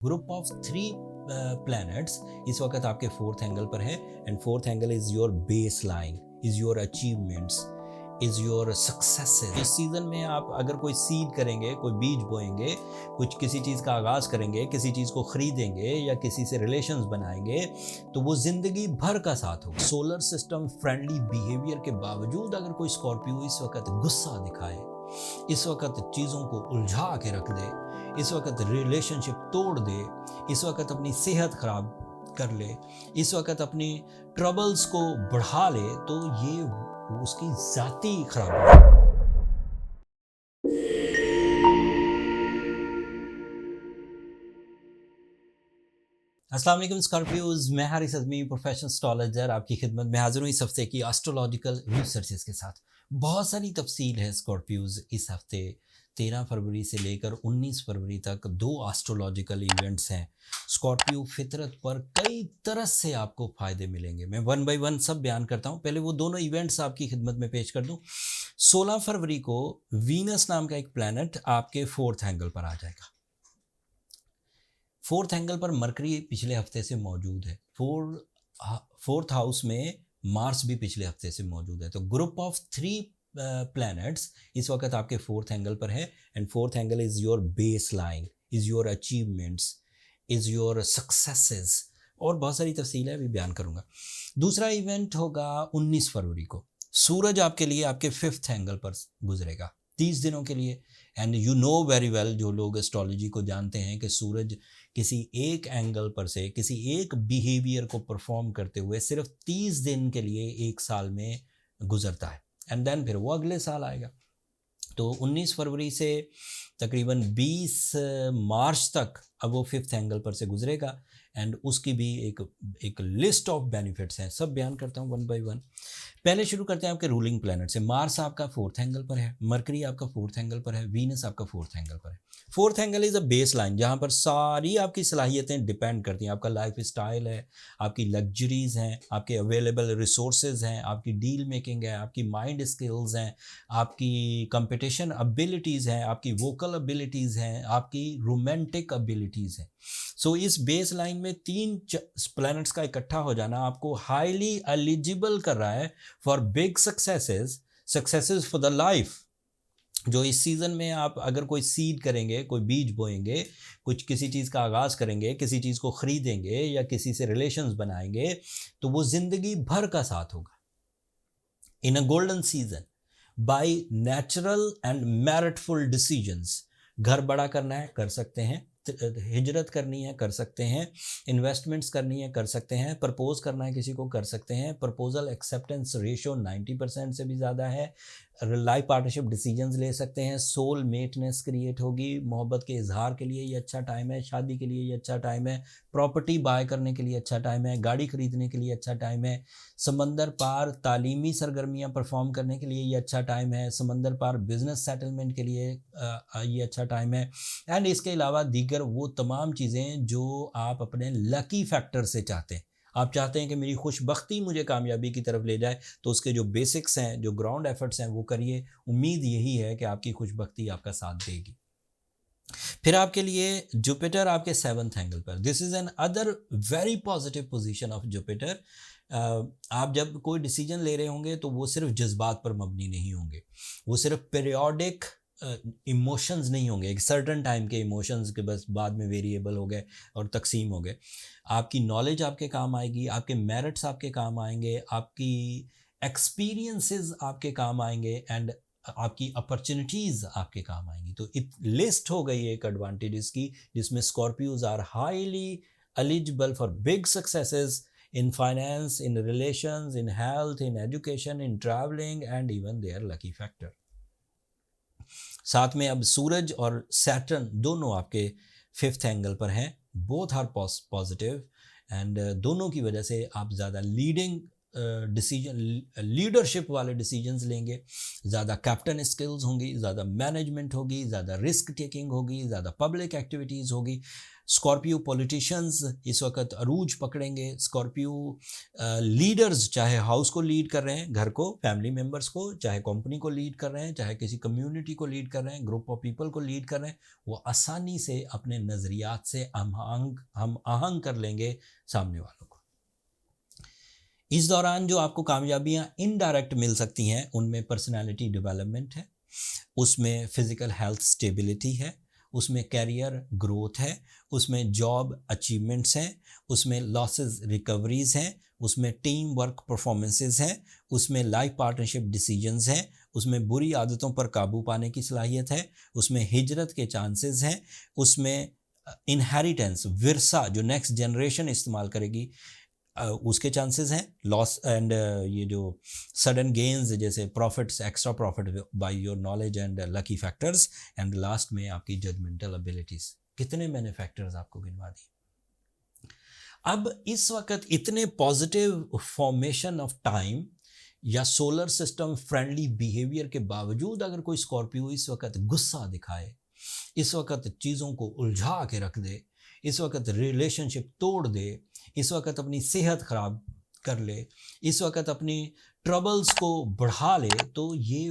Group of three planets इस वक्त आपके फोर्थ एंगल पर है and fourth angle is your base line, is your achievements, is your successes. इस season में आप अगर कोई सीड करेंगे, कोई बीज बोएंगे, कुछ किसी चीज़ का आगाज़ करेंगे, किसी चीज़ को खरीदेंगे या किसी से रिलेशंस बनाएंगे तो वो ज़िंदगी भर का साथ होगा। सोलर सिस्टम फ्रेंडली बिहेवियर के बावजूद अगर कोई स्कॉर्पियो इस वक्त गुस्सा दिखाए, इस वक्त चीज़ों को उलझा के रख दे, इस वक्त रिलेशनशिप तोड़ दे, इस वक्त अपनी सेहत खराब कर ले, इस वक्त अपनी ट्रबल्स को बढ़ा ले, तो ये उसकी जाती खराब है। अस्सलाम वालेकुम स्कॉर्पियोज, मैं हारिस अज़मी प्रोफेशनल एस्ट्रोलॉजर आपकी खिदमत में हाजिर हूँ इस हफ्ते की एस्ट्रोलॉजिकल रिसर्चेस के साथ। बहुत सारी तफसील है स्कॉर्पियोज। इस हफ्ते 13 फरवरी से लेकर 19 फरवरी तक 2 एस्ट्रोलॉजिकल इवेंट्स हैं। स्कॉर्पियो फितरत पर कई तरह से आपको फ़ायदे मिलेंगे। मैं वन बाय वन सब बयान करता हूँ। पहले वो दोनों इवेंट्स आपकी खिदमत में पेश कर दूँ। 16 फरवरी को वीनस नाम का एक प्लैनेट आपके फोर्थ एंगल पर आ जाएगा। फोर्थ एंगल पर मरकरी पिछले हफ्ते से मौजूद है। फोर्थ हाउस में मार्स भी पिछले हफ्ते से मौजूद है। तो ग्रुप ऑफ थ्री प्लैनेट्स इस वक्त आपके फोर्थ एंगल पर है and fourth angle is your base line, is your achievements, is your successes और बहुत सारी तफसील है, अभी बयान करूंगा। दूसरा इवेंट होगा 19 फरवरी को। सूरज आपके लिए आपके फिफ्थ एंगल पर गुजरेगा 30 दिनों के लिए। And you know very well, जो लोग एस्ट्रोलॉजी को जानते हैं, कि सूरज किसी एक एंगल पर से किसी एक बिहेवियर को परफॉर्म करते हुए सिर्फ 30 दिन के लिए एक साल में गुजरता है एंड देन फिर वो अगले साल आएगा। तो 19 फरवरी से तकरीबन 20 मार्च तक अब वो फिफ्थ एंगल पर से गुजरेगा एंड उसकी भी एक लिस्ट ऑफ बेनिफिट्स हैं, सब बयान करता हूँ वन बाय वन। पहले शुरू करते हैं आपके रूलिंग प्लैनेट से। मार्स आपका फोर्थ एंगल पर है, मरकरी आपका फोर्थ एंगल पर है, वीनस आपका फोर्थ एंगल पर है। Fourth angle is a base line जहाँ पर सारी आपकी सलाहियतें डिपेंड करती हैं। आपका लाइफ स्टाइल है, आपकी लग्जरीज हैं, आपके अवेलेबल रिसोर्सेज हैं, आपकी डील मेकिंग है, आपकी माइंड स्किल्स हैं, आपकी कंपटिशन एबिलिटीज़ हैं, आपकी वोकल एबिलिटीज़ हैं, आपकी रोमांटिक एबिलिटीज़ हैं। सो इस बेस लाइन में 3 प्लैनेट्स का इकट्ठा हो जाना आपको हाईली एलिजिबल कर रहा है for big successes for the life. जो इस सीज़न में आप अगर कोई सीड करेंगे, कोई बीज बोएंगे, कुछ किसी चीज़ का आगाज़ करेंगे, किसी चीज़ को खरीदेंगे या किसी से रिलेशंस बनाएंगे तो वो ज़िंदगी भर का साथ होगा। In a golden season by natural and meritful decisions. घर बड़ा करना है, कर सकते हैं। हिजरत करनी है, कर सकते हैं। इन्वेस्टमेंट्स करनी है, कर सकते हैं। प्रपोज करना है किसी को, कर सकते हैं। प्रपोजल एक्सेप्टेंस रेशियो 90% से भी ज़्यादा है। लाइफ पार्टनरशिप डिसीजंस ले सकते हैं। सोल मेटनेस क्रिएट होगी। मोहब्बत के इजहार के लिए ये अच्छा टाइम है। शादी के लिए ये अच्छा टाइम है। प्रॉपर्टी बाय करने के लिए अच्छा टाइम है। गाड़ी खरीदने के लिए अच्छा टाइम है। समंदर पार तालीमी सरगर्मियाँ परफॉर्म करने के लिए ये अच्छा टाइम है। समंदर पार बिजनेस सेटलमेंट के लिए ये अच्छा टाइम है। एंड इसके अलावा दीगर वो तमाम चीज़ें जो आप अपने लकी फैक्टर से चाहते हैं। आप चाहते हैं कि मेरी खुशबख्ती मुझे कामयाबी की तरफ ले जाए, तो उसके जो बेसिक्स हैं, जो ग्राउंड एफर्ट्स हैं, वो करिए। उम्मीद यही है कि आपकी खुशबख्ती आपका साथ देगी। फिर आपके लिए जुपिटर आपके 7th एंगल पर। This is an other very positive position of Jupiter. आप जब कोई डिसीजन ले रहे होंगे तो वो सिर्फ जज्बात पर मबनी नहीं होंगे, वो सिर्फ पीरियोडिक इमोशंस नहीं होंगे, एक सर्टन टाइम के इमोशंस के बस बाद में वेरिएबल हो गए और तकसीम हो गए। आपकी नॉलेज आपके काम आएगी, आपके मेरिट्स आपके काम आएंगे, आपकी एक्सपीरियंसेस आपके काम आएंगे एंड आपकी अपॉर्चुनिटीज़ आपके काम आएंगी। तो एक लिस्ट हो गई एक एडवांटेजेस की, जिसमें Scorpios are highly eligible for big successes in finance, in relations, in health, in education, in travelling and even their lucky factor. साथ में अब सूरज और सैटर्न दोनों आपके फिफ्थ एंगल पर हैं। बोथ आर पॉजिटिव एंड दोनों की वजह से आप ज़्यादा लीडिंग डिसीजन, लीडरशिप वाले डिसीजंस लेंगे, ज़्यादा कैप्टन स्किल्स होंगी, ज़्यादा मैनेजमेंट होगी, ज़्यादा रिस्क टेकिंग होगी, ज़्यादा पब्लिक एक्टिविटीज़ होगी। स्कॉर्पियो पॉलिटिशियंस इस वक्त अरूज पकड़ेंगे। स्कॉर्पियो लीडर्स, चाहे हाउस को लीड कर रहे हैं, घर को, फैमिली मेम्बर्स को, चाहे कंपनी को लीड कर रहे हैं, चाहे किसी कम्युनिटी को लीड कर रहे हैं, ग्रुप ऑफ पीपल को लीड कर रहे हैं, वो आसानी से अपने नज़रियात से हम आहंग कर लेंगे सामने वालों को। इस दौरान जो आपको कामयाबियां इनडायरेक्ट मिल सकती हैं उनमें पर्सनालिटी डेवलपमेंट है, उसमें फिज़िकल हेल्थ स्टेबिलिटी है, उसमें कैरियर ग्रोथ है, उसमें जॉब अचीवमेंट्स हैं, उसमें लॉसेस रिकवरीज हैं, उसमें टीम वर्क परफॉर्मेंसेस हैं, उसमें लाइफ पार्टनरशिप डिसीजंस हैं, उसमें बुरी आदतों पर काबू पाने की सलाहियत है, उसमें हिजरत के चांसेस हैं, उसमें इनहेरिटेंस, विरसा जो नेक्स्ट जनरेशन इस्तेमाल करेगी उसके चांसेस हैं, लॉस एंड ये जो सडन गेन्स जैसे profits, extra profit by your knowledge and lucky factors, and last में आपकी जजमेंटल एबिलिटीज़। कितने मैंने फैक्टर्स आपको गिनवा दिए। अब इस वक्त इतने पॉजिटिव फॉर्मेशन ऑफ टाइम या सोलर सिस्टम फ्रेंडली बिहेवियर के बावजूद अगर कोई स्कॉर्पियो इस वक्त गुस्सा दिखाए, इस वक्त चीज़ों को उलझा के रख दे, इस वक्त रिलेशनशिप तोड़ दे, इस वक्त अपनी सेहत ख़राब कर ले, इस वक्त अपनी ट्रबल्स को बढ़ा ले, तो ये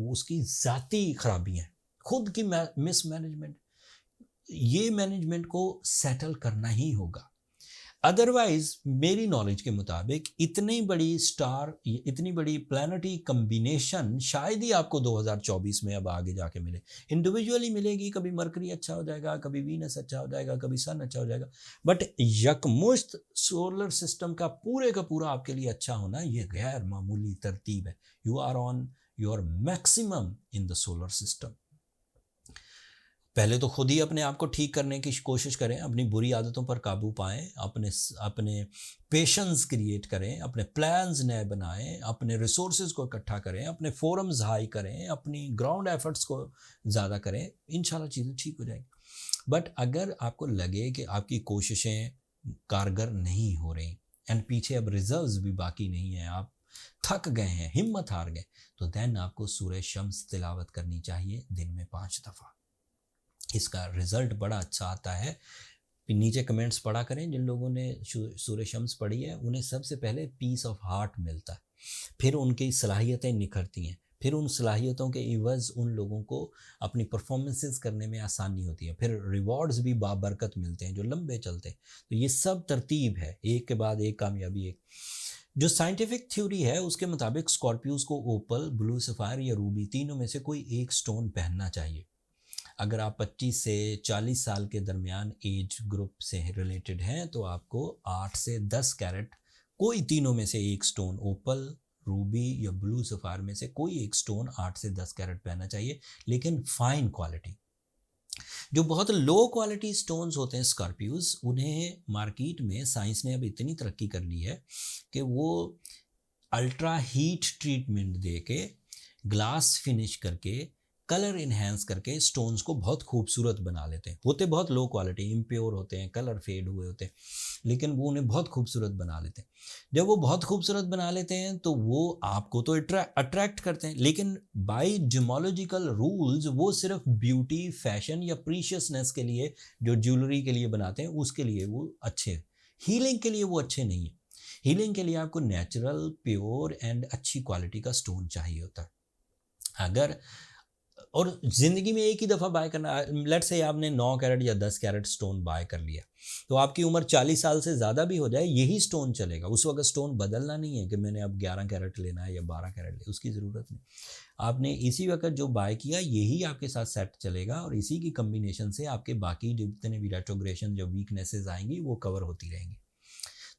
उसकी ज़ाती खराबी हैं, खुद की मिसमैनेजमेंट। ये मैनेजमेंट को सेटल करना ही होगा। अदरवाइज मेरी नॉलेज के मुताबिक इतनी बड़ी प्लानिटरी कम्बिनेशन शायद ही आपको 2024 में अब आगे जाके मिले। इंडिविजुअली मिलेगी, कभी मरकरी अच्छा हो जाएगा, कभी वीनस अच्छा हो जाएगा, कभी सन अच्छा हो जाएगा, बट यकमुश्त सोलर सिस्टम का पूरा आपके लिए अच्छा होना ये गैर मामूली तरतीब है। You are on your maximum in the solar system. पहले तो खुद ही अपने आप को ठीक करने की कोशिश करें, अपनी बुरी आदतों पर काबू पाएं, अपने पेशेंस क्रिएट करें, अपने प्लान्स नए बनाएं, अपने रिसोर्सेज को इकट्ठा करें, अपने फोरम्स हाई करें, अपनी ग्राउंड एफर्ट्स को ज़्यादा करें, इंशाल्लाह चीज़ें ठीक हो जाएंगी। बट अगर आपको लगे कि आपकी कोशिशें कारगर नहीं हो रही एंड पीछे अब रिजर्व्स भी बाकी नहीं है, आप थक गए हैं, हिम्मत हार गए, तो देन आपको सूरह शम्स तिलावत करनी चाहिए दिन में 5 दफ़ा। इसका रिज़ल्ट बड़ा अच्छा आता है। नीचे कमेंट्स पढ़ा करें, जिन लोगों ने सूरह शम्स पढ़ी है उन्हें सबसे पहले पीस ऑफ हार्ट मिलता है, फिर उनकी सलाहियतें निखरती हैं, फिर उन सलाहियतों के इवज़ उन लोगों को अपनी परफॉर्मेंसेस करने में आसानी होती है, फिर रिवॉर्ड्स भी बाबरकत मिलते हैं जो लंबे चलते हैं। तो ये सब तरतीब है, एक के बाद एक कामयाबी एक। जो साइंटिफिक थ्योरी है उसके मुताबिक स्कॉर्पियोज को ओपल, ब्लू सफ़ायर या रूबी तीनों में से कोई एक स्टोन पहनना चाहिए। अगर आप 25 से 40 साल के दरमियान एज ग्रुप से रिलेटेड हैं तो आपको 8 से 10 कैरेट कोई तीनों में से एक स्टोन, ओपल, रूबी या ब्लू सफ़ायर में से कोई एक स्टोन 8 से 10 कैरेट पहनना चाहिए, लेकिन फाइन क्वालिटी। जो बहुत लो क्वालिटी स्टोन्स होते हैं स्कॉर्पियोज, उन्हें मार्केट में साइंस ने अब इतनी तरक्की कर ली है कि वो अल्ट्रा हीट ट्रीटमेंट दे के, ग्लास फिनिश करके, कलर इन्हेंस करके स्टोन्स को बहुत खूबसूरत बना लेते हैं। होते बहुत लो क्वालिटी, इम्प्योर होते हैं, कलर फेड हुए होते हैं, लेकिन वो उन्हें बहुत खूबसूरत बना लेते हैं। जब वो बहुत खूबसूरत बना लेते हैं तो वो आपको तो अट्रैक्ट करते हैं, लेकिन बाय जियोलॉजिकल रूल्स वो सिर्फ ब्यूटी, फैशन या प्रीशियसनेस के लिए, जो ज्वेलरी के लिए बनाते हैं उसके लिए वो अच्छे हैं। हीलिंग के लिए वो अच्छे नहीं है। हीलिंग के लिए आपको नेचुरल, प्योर एंड अच्छी क्वालिटी का स्टोन चाहिए होता है। अगर और ज़िंदगी में एक ही दफ़ा बाय करना, लेट्स से आपने 9 कैरेट या 10 कैरेट स्टोन बाय कर लिया, तो आपकी उम्र 40 साल से ज़्यादा भी हो जाए यही स्टोन चलेगा। उस वक्त स्टोन बदलना नहीं है कि मैंने अब 11 कैरेट लेना है या 12 कैरेट ले, उसकी ज़रूरत नहीं। आपने इसी वक्त जो बाय किया यही आपके साथ सेट चलेगा और इसी की कम्बिनेशन से आपके बाकी जितने भी रेट्रोग्रेशन जो वीकनेसेस आएंगी वो कवर होती रहेंगी।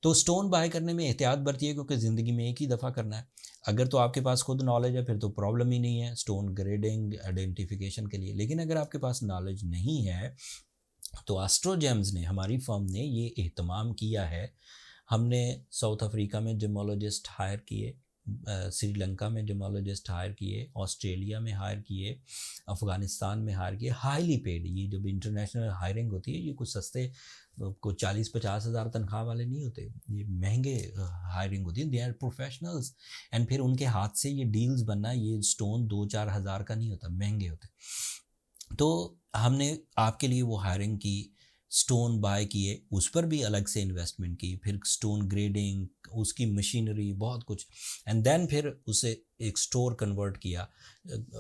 तो स्टोन बाय करने में एहतियात बरतिए, क्योंकि ज़िंदगी में एक ही दफ़ा करना है। अगर तो आपके पास खुद नॉलेज है फिर तो प्रॉब्लम ही नहीं है स्टोन ग्रेडिंग आइडेंटिफिकेशन के लिए, लेकिन अगर आपके पास नॉलेज नहीं है तो एस्ट्रोजेम्स ने, हमारी फर्म ने ये एहतमाम किया है। हमने साउथ अफ्रीका में जिमोलॉजिस्ट हायर किए, श्रीलंका में जेमोलॉजिस्ट हायर किए, ऑस्ट्रेलिया में हायर किए, अफ़गानिस्तान में हायर किए, हाईली पेड। ये जब इंटरनेशनल हायरिंग होती है ये कुछ सस्ते को 40-50 हज़ार तनख्वाह वाले नहीं होते, ये महंगे हायरिंग होती है। दे आर प्रोफेशनल्स एंड फिर उनके हाथ से ये डील्स बनना, ये स्टोन 2-4 हज़ार का नहीं होता, महंगे होते। तो हमने आपके लिए वो हायरिंग की, स्टोन बाय किए, उस पर भी अलग से इन्वेस्टमेंट की, फिर स्टोन ग्रेडिंग, उसकी मशीनरी, बहुत कुछ, एंड देन फिर उसे एक स्टोर कन्वर्ट किया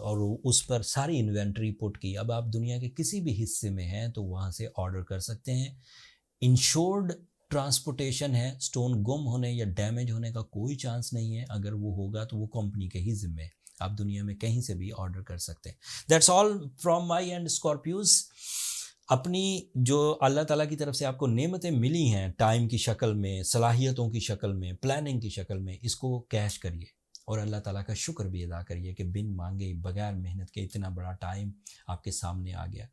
और उस पर सारी इन्वेंट्री पुट की। अब आप दुनिया के किसी भी हिस्से में हैं तो वहाँ से ऑर्डर कर सकते हैं। इंश्योर्ड ट्रांसपोर्टेशन है, स्टोन गुम होने या डैमेज होने का कोई चांस नहीं है। अगर वो होगा तो वो कंपनी के ही जिम्मे है, आप दुनिया में कहीं से भी ऑर्डर कर सकते हैं। That's all from my and Scorpios. अपनी जो अल्लाह ताला की तरफ से आपको नेमतें मिली हैं, टाइम की शक्ल में, सलाहियतों की शक्ल में, प्लानिंग की शक्ल में, इसको कैश करिए और अल्लाह ताला का शुक्र भी अदा करिए कि बिन मांगे, बगैर मेहनत के इतना बड़ा टाइम आपके सामने आ गया।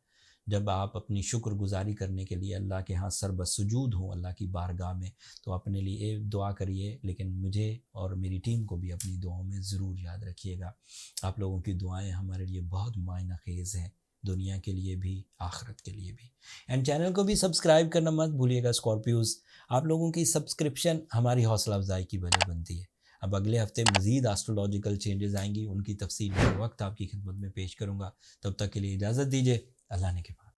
जब आप अपनी शुक्रगुजारी करने के लिए अल्लाह के यहाँ सरबसुजूद हों अल्लाह की बारगाह में, तो अपने लिए दुआ करिए, लेकिन मुझे और मेरी टीम को भी अपनी दुआओं में ज़रूर याद रखिएगा। आप लोगों की दुआएं हमारे लिए बहुत मायना खेज़ हैं, दुनिया के लिए भी, आखिरत के लिए भी। एंड चैनल को भी सब्सक्राइब करना मत भूलिएगा स्कॉर्पियोज़। आप लोगों की सब्सक्रिप्शन हमारी हौसला अफजाई की वजह बनती है। अब अगले हफ्ते मज़ीद एस्ट्रोलॉजिकल चेंजेस आएंगी, उनकी तफसील हर वक्त आपकी खिदमत में पेश करूँगा। तब तक के लिए इजाज़त दीजिए, अल्लाह ने के बाद।